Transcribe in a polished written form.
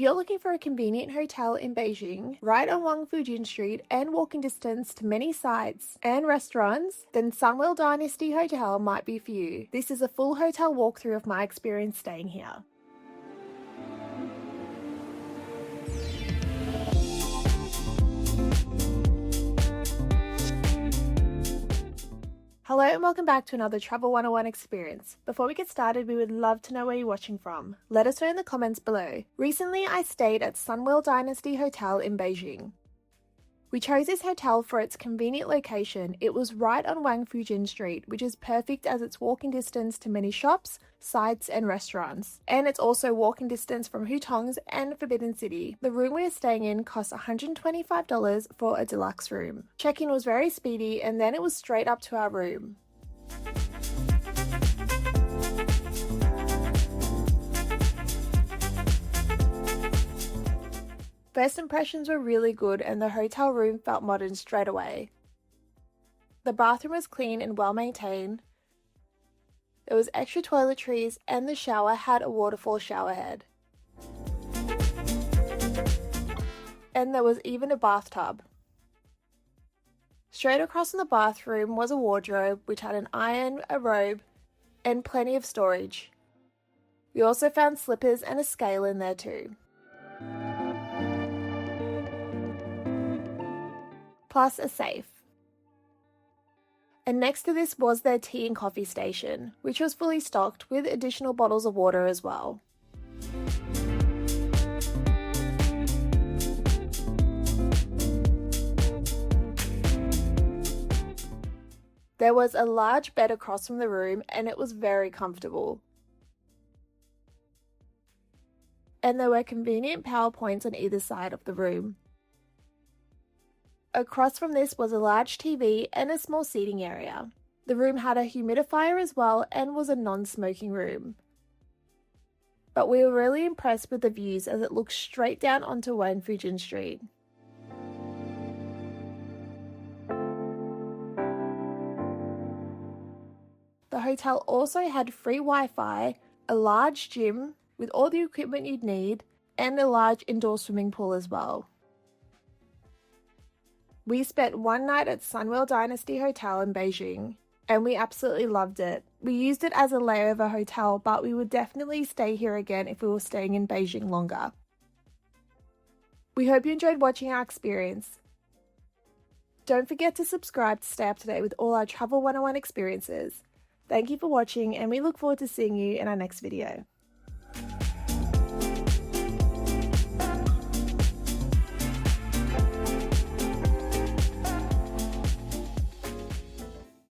If you're looking for a convenient hotel in Beijing, right on Wangfujing Street and walking distance to many sites and restaurants, then Sunworld Dynasty Hotel might be for you. This is a full hotel walkthrough of my experience staying here. Hello and welcome back to another Travel 101 experience. Before we get started, we would love to know where you're watching from. Let us know in the comments below. Recently, I stayed at Sunworld Dynasty Hotel in Beijing. We chose this hotel for its convenient location. It was right on Wangfujing Street, which is perfect as it's walking distance to many shops, sites and restaurants. And it's also walking distance from Hutong's and Forbidden City. The room we are staying in costs $125 for a deluxe room. Check-in was very speedy and then it was straight up to our room. First impressions were really good and the hotel room felt modern straight away. The bathroom was clean and well maintained. There was extra toiletries and the shower had a waterfall shower head. And there was even a bathtub. Straight across from the bathroom was a wardrobe which had an iron, a robe, and plenty of storage. We also found slippers and a scale in there too. Plus a safe. And next to this was their tea and coffee station, which was fully stocked with additional bottles of water as well. There was a large bed across from the room and it was very comfortable. And there were convenient power points on either side of the room. Across from this was a large TV and a small seating area. The room had a humidifier as well and was a non-smoking room. But we were really impressed with the views as it looked straight down onto Wangfujing Street. The hotel also had free Wi-Fi, a large gym with all the equipment you'd need, and a large indoor swimming pool as well. We spent one night at Sunworld Dynasty Hotel in Beijing, and we absolutely loved it. We used it as a layover hotel, but we would definitely stay here again if we were staying in Beijing longer. We hope you enjoyed watching our experience. Don't forget to subscribe to stay up to date with all our Travel 101 experiences. Thank you for watching, and we look forward to seeing you in our next video.